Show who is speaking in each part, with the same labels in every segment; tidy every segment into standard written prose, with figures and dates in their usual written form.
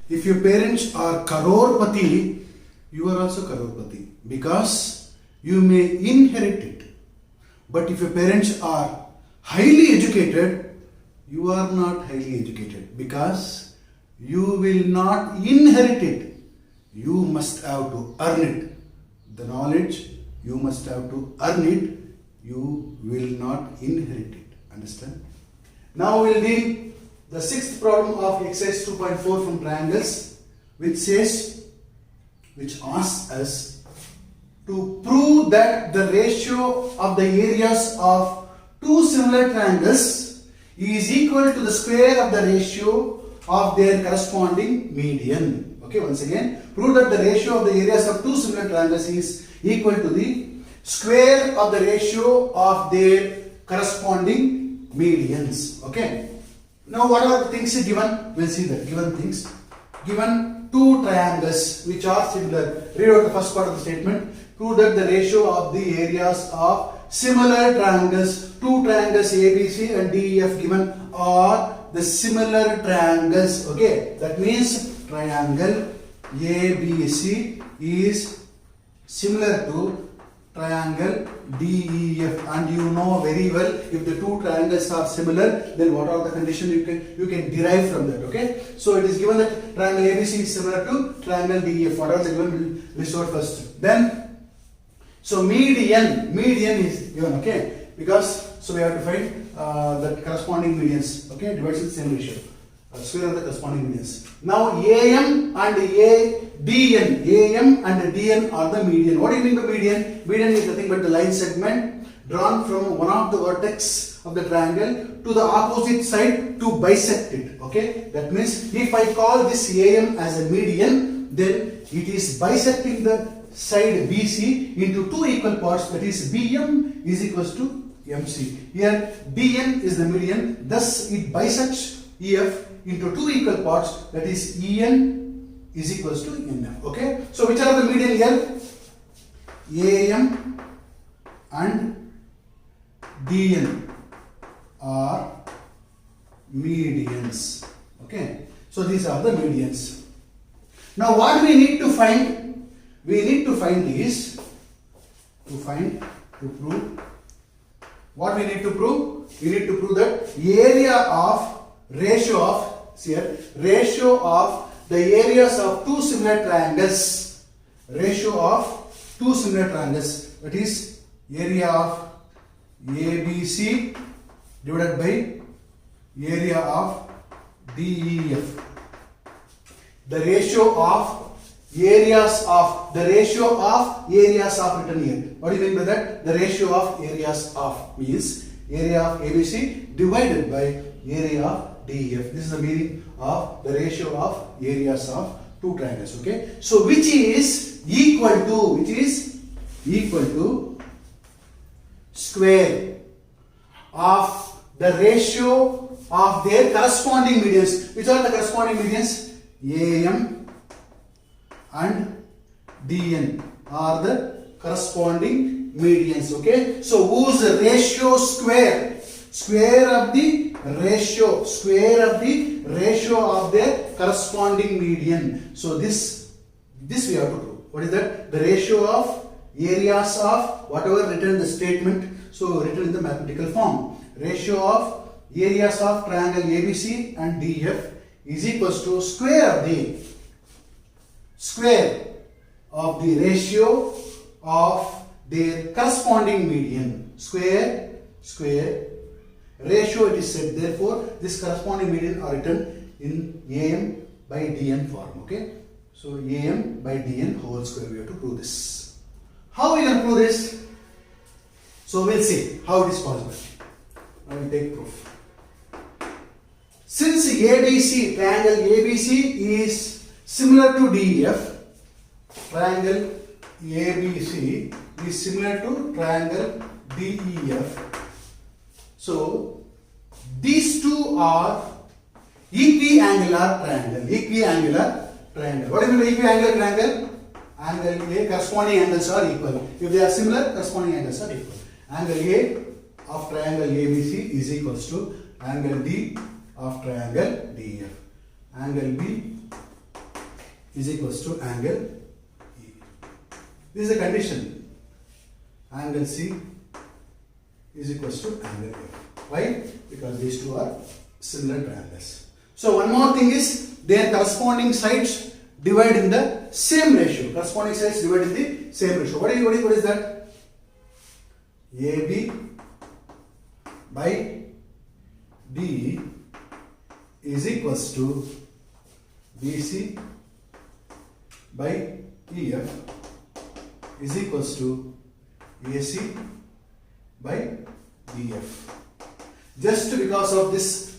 Speaker 1: If your parents are crorepati, you are also crorepati because you may inherit it. But if your parents are highly educated, you are not highly educated because you will not inherit it. You must have to earn it. The knowledge, you must have to earn it. You will not inherit it. Understand? Now we will deal the sixth problem of exercise 2.4 from triangles, which asks us to prove that the ratio of the areas of two similar triangles is equal to the square of the ratio of their corresponding median. Okay, once again, prove that the ratio of the areas of two similar triangles is equal to the square of the ratio of their corresponding medians. Okay. Now what are the things given? We'll see that. Given things. Given two triangles which are similar. Read out the first part of the statement. Prove that the ratio of the areas of similar triangles, two triangles ABC and DEF given are the similar triangles. Okay. That means triangle ABC is similar to triangle DEF, and you know very well if the two triangles are similar, then what are the conditions you can derive from that. Okay, so it is given that triangle ABC is similar to triangle DEF. What are the given? We'll sort first. Then, so median is given. Okay, because so we have to find the corresponding medians. Okay, divides with same ratio. Square of the corresponding medians. Now AM and DN are the median. What do you mean by median? Median is nothing but the line segment drawn from one of the vertex of the triangle to the opposite side to bisect it. Okay, that means if I call this AM as a median, then it is bisecting the side BC into two equal parts, that is BM is equals to MC. Here DN is the median, thus it bisects EF into two equal parts, that is EN is equals to NF. Okay, so which are the median here? AM and DN are medians. Okay, so these are the medians. Now what we need to find? We need to find is to prove what we need to prove. We need to prove that area of ratio of the areas of two similar triangles, that is area of ABC divided by area of DEF. The ratio of areas of written here. What do you mean by that? The ratio of areas of means area of ABC divided by area of DEF. This is the meaning of the ratio of areas of two triangles. Okay, so which is equal to square of the ratio of their corresponding medians. Which are the corresponding medians? AM and DN are the corresponding medians. Okay, so whose ratio square of the ratio of their corresponding median. So this we have to prove. What is that? The ratio of areas of whatever written in the statement, so written in the mathematical form. Ratio of areas of triangle ABC and DF is equals to square of the ratio of their corresponding median. Square ratio, it is said. Therefore this corresponding median are written in AM by DN form. Okay, so AM by DN whole square. We have to prove this. How we can prove this? So we'll see how it is possible. I will take proof. Since triangle ABC is similar to DEF, triangle ABC is similar to triangle DEF. So these two are equiangular triangle. What do you mean by equiangular triangle? Angle A, corresponding angles are equal. If they are similar, corresponding angles are equal. Angle A of triangle ABC is equals to angle D of triangle DF. Angle B is equals to angle E. This is a condition. Angle C is equals to angle F. Why? Because these two are similar triangles. So one more thing is their corresponding sides divide in the same ratio. Corresponding sides divide in the same ratio. What is that? AB by D is equals to BC by EF is equals to AC by BF. Just because of this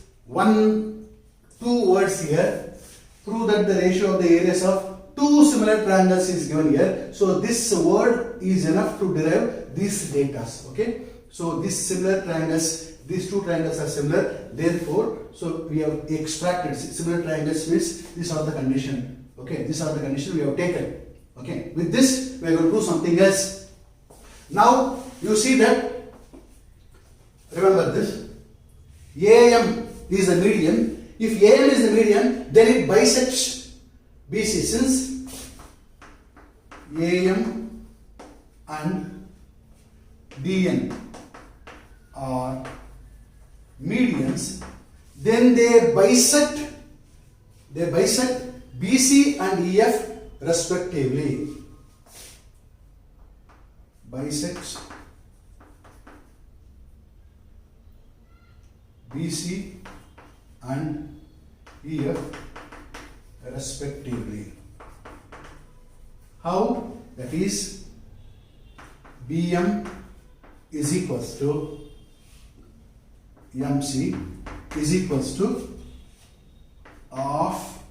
Speaker 1: two words here, prove that the ratio of the areas of two similar triangles is given here. So this word is enough to derive these data. Okay. So these similar triangles, these two triangles are similar. Therefore, so we have extracted similar triangles means these are the condition. Okay. These are the condition we have taken. Okay. With this, we are going to do something else. Now you see that. Remember this. AM is the median. If AM is the median, then it bisects BC. Since AM and DN are medians, then they bisect BC and EF respectively. Bisects BC and EF respectively. How? That is, BM is equals to MC is equals to half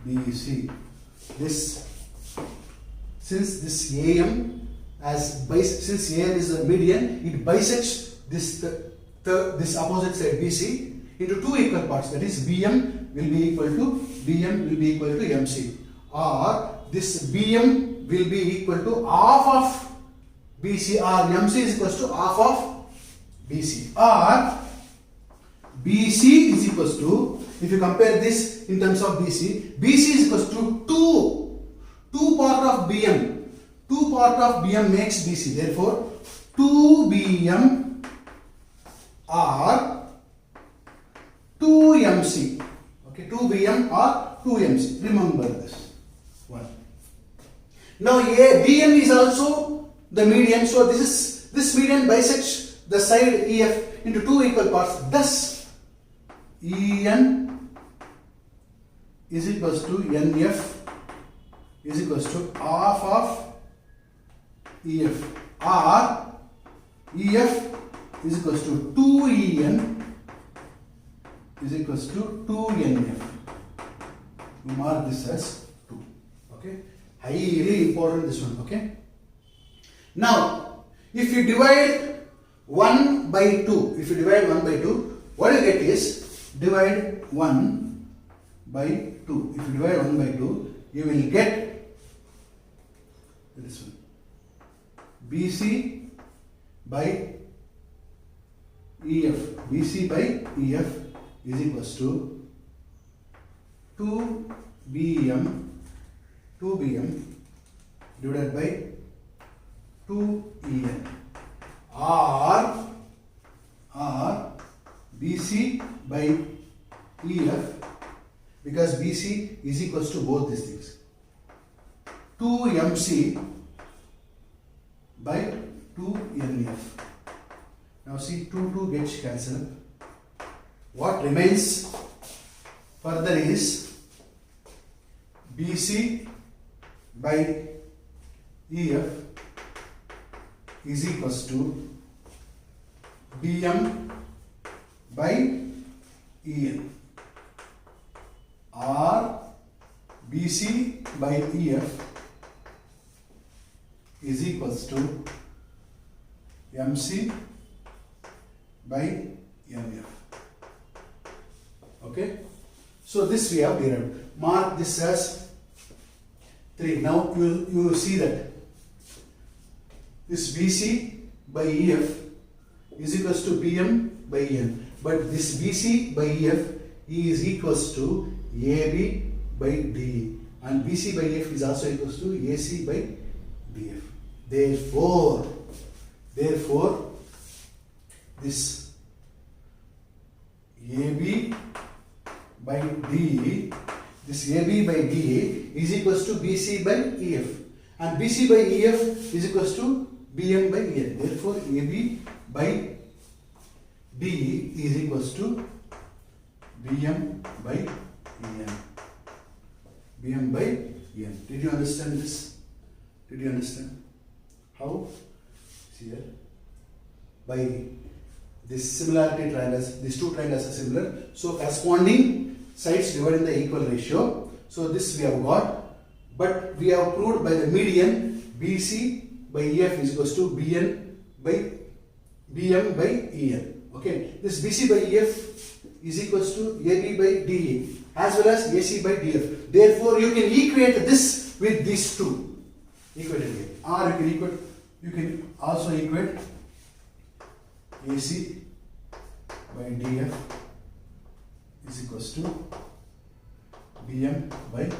Speaker 1: BC. This, since this AM since AM is the median, it bisects this opposite side BC into two equal parts. That is, BM will be equal to MC, or this BM will be equal to half of BC, or MC is equals to half of BC, or BC is equals to, if you compare this in terms of BC is equals to 2 part of BM. 2 part of BM makes BC. Therefore, 2 BM or 2 MC. Okay, 2 BM or 2 MC. Remember this one. Now, BM is also the median. So this median bisects the side EF into two equal parts. Thus, EN is equals to NF is equals to half of EF, or EF is equals to 2EN is equals to 2NF. You mark this as 2. Okay, highly important this one. Okay. Now, if you divide 1 by 2, what you get is divide 1 by 2. If you divide 1 by 2, you will get this one. BC by EF. BC by EF is equals to 2 BM divided by 2 EN, or BC by EF, because BC is equals to both these things, 2 MC by 2 NF. Now see, 2 gets cancelled. What remains further is BC by EF is equals to BM by EN, or BC by EF is equals to MC by NF. Okay, so this we have derived. Mark this as 3. Now you see that this BC by EF is equals to BM by EN, but this BC by EF is equals to AB by DE, and BC by EF is also equals to AC by BF. Therefore, this AB by DE, this AB by DE is equals to BC by EF, and BC by EF is equals to BM by EN. Therefore, AB by DE is equals to BM by EN. BM by EN. Did you understand this? Did you understand? How? See here. By this similarity triangles, these two triangles are similar, so corresponding sides divided in the equal ratio. So this we have got, but we have proved by the median BC by EF is equals to BM by EN. Okay, this BC by EF is equals to AB by DE as well as AC by DF. Therefore, you can equate this with these two. Equate it here. Or you can also equate AC by DF is equals to BM by EN.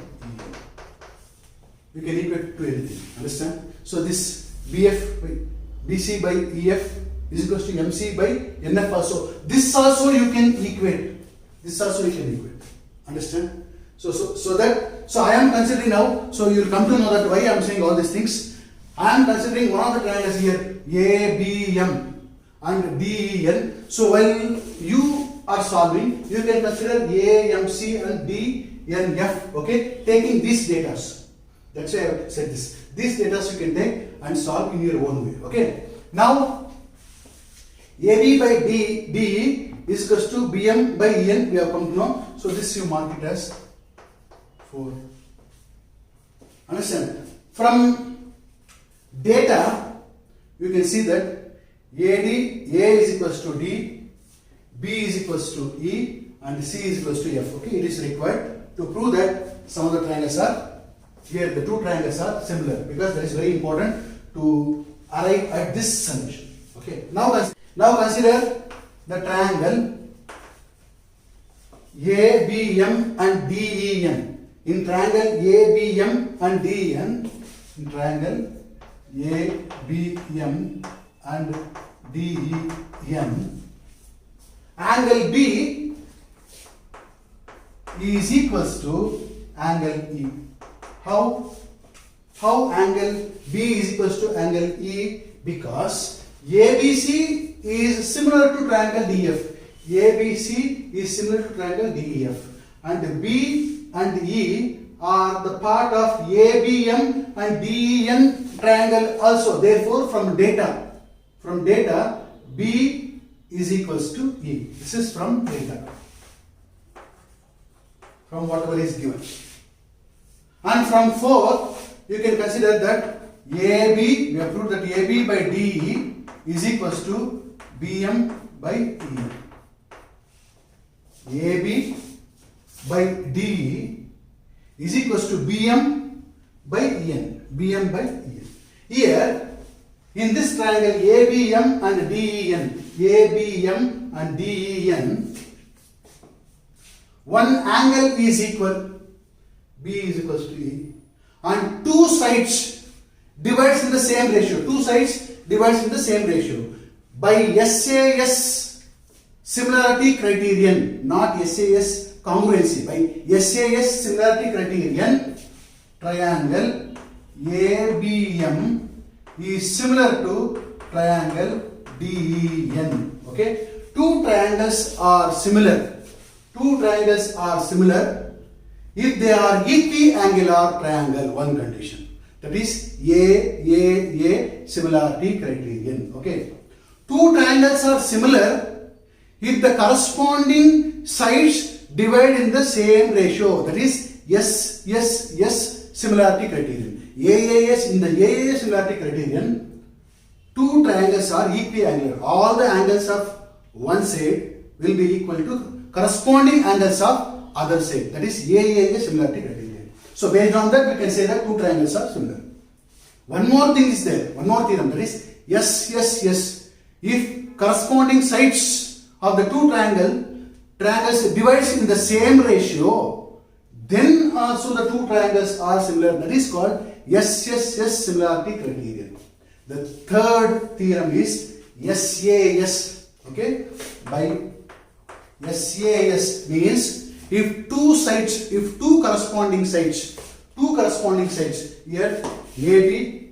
Speaker 1: You can equate to anything. Understand? So this BC by EF is equals to MC by NF also. This also you can equate. This also you can equate. Understand? So I am considering now. So you will come to know that why I am saying all these things. I am considering one of the triangles here, ABM and DEN. So while you are solving, you can consider AMC and DNF. Okay, taking these data. That's why I have said this. These data you can take and solve in your own way. Okay. Now, AB by DE is equals to BM by EN. We have come to know. So this you mark it as 4. Understand? From data, you can see that A is equals to D, B is equals to E, and C is equals to F. Okay, it is required to prove that some of the triangles are here. The two triangles are similar, because that is very important to arrive at this solution. Okay. Now consider the triangle ABM and DEN. In triangle ABM and DEN, in triangle ABM and DEN, angle B is equals to angle E. How angle B is equals to angle E? Because ABC is similar to triangle DF. ABC is similar to triangle DEF, and B and E are the part of ABM and DEN triangle also. Therefore, from data, B is equals to E. This is from data, from whatever is given. And from 4, you can consider that AB, we have proved that AB by DE is equals to BM by E. AB by DE is equals to BM by EN. BM by EN. Here, in this triangle ABM and DEN, one angle is equal, B is equals to E, and two sides divides in the same ratio. Two sides divides in the same ratio by SAS similarity criterion, not SAS congruency. By SAS similarity criterion, triangle ABM is similar to triangle DEN. Okay, two triangles are similar. Two triangles are similar if they are equiangular triangle. One condition, that is A similarity criterion. Okay, two triangles are similar if the corresponding sides divide in the same ratio. That is S similarity criterion. AAS, in the AAS similarity criterion, two triangles are equiangular. All the angles of one side will be equal to corresponding angles of other side. That is AAS similarity criterion. So based on that, we can say that two triangles are similar. One more thing is there, one more theorem, that is S. If corresponding sides of the two triangles divides in the same ratio, then also the two triangles are similar. That is called SSS similarity criterion. The third theorem is SAS. Okay, by SAS means if two corresponding sides here AB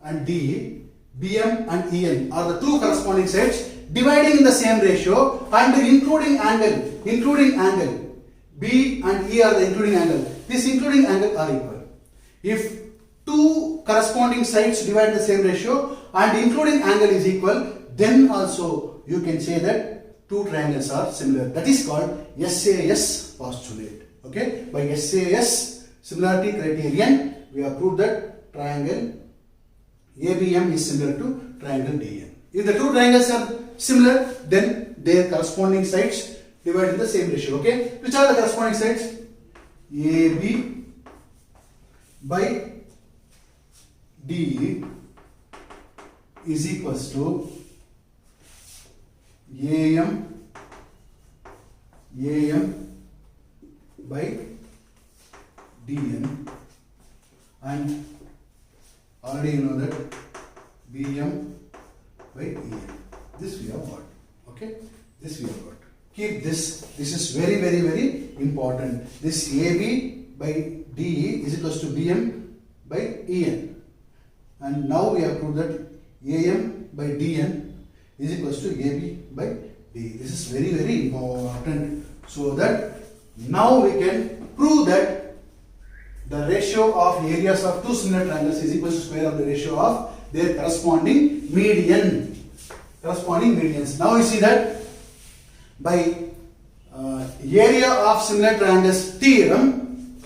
Speaker 1: and DE, BM and EN are the two corresponding sides dividing in the same ratio and including angle B and E are the including angle. This including angle are equal. If two corresponding sides divide in the same ratio and including angle is equal, then also you can say that two triangles are similar. That is called SAS postulate. Okay, by SAS similarity criterion, we have proved that triangle ABM is similar to triangle DN. If the two triangles are similar, then their corresponding sides divide in the same ratio. Okay, which are the corresponding sides? AB by DE is equals to AM by DN, and already you know that BM by EN. This we have got. Okay, this we have got. Keep this. This is very, very, very important. This AB by DE is equals to BM by EN, and now we have proved that AM by DN is equals to AB by DE. This is very, very important. So that now we can prove that the ratio of areas of two similar triangles is equal to square of the ratio of their corresponding median. Corresponding medians. Now you see that by area of similar triangles theorem,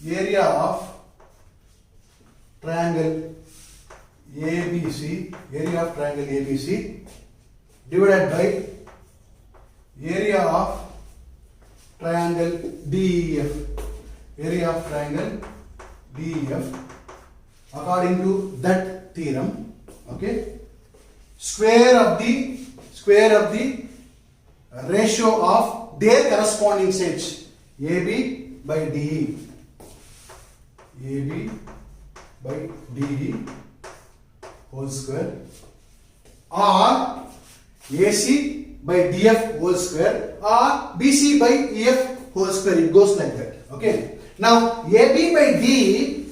Speaker 1: area of triangle ABC, area of triangle ABC divided by area of triangle DEF, area of triangle DEF, according to that theorem, okay, square of the ratio of their corresponding sides, AB by DE, AB by DE whole square, or AC by DF whole square, or BC by EF whole square. It goes like that. Okay. Now AB by DE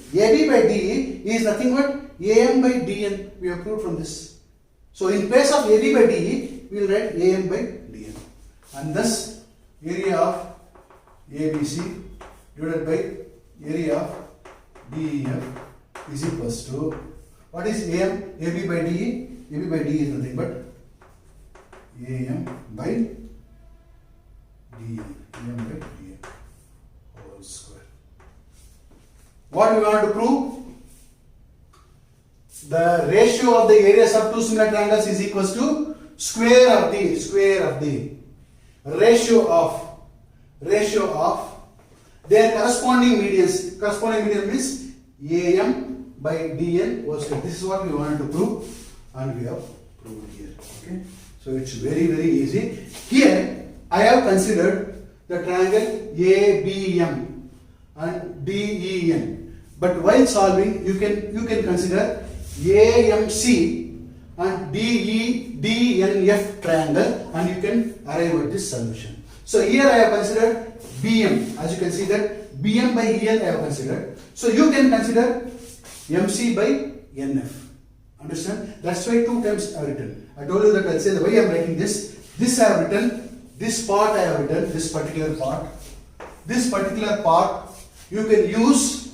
Speaker 1: is nothing but AM by DN. We have proved from this. So in place of AB by DE, we will write AM by DN, and thus area of ABC divided by area of DEF is equals to, what is AM? AB by DE. AB by DE is nothing but AM by DN. AM by DN whole square. What we want to prove? The ratio of the areas of two similar triangles is equals to square of the ratio of their corresponding medians. Corresponding median means AM by DN whole square. This is what we wanted to prove, and we have proved here. Okay, so it's very, very easy. Here I have considered the triangle ABM and DEN, but while solving you can consider AMC and DENF triangle, and you can arrive at this solution. So here I have considered BM. As you can see that BM by EN I have considered. So you can consider MC by NF. Understand? That's why two times I have written. I told you that I'll say the way I am writing this. This I have written. This part I have written. This particular part. This particular part you can use.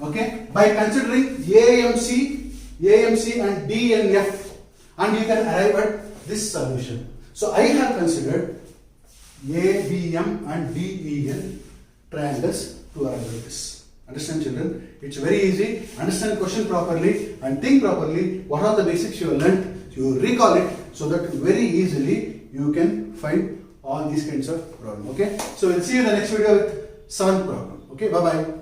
Speaker 1: Okay, by considering AMC and DNF, and you can arrive at this solution. So I have considered ABM and DEN triangles to arrive at this. Understand, children? It's very easy. Understand question properly and think properly. What are the basics you have learnt? You recall it so that very easily you can find all these kinds of problems. Okay, so we'll see you in the next video with 7th problem. Okay, bye bye.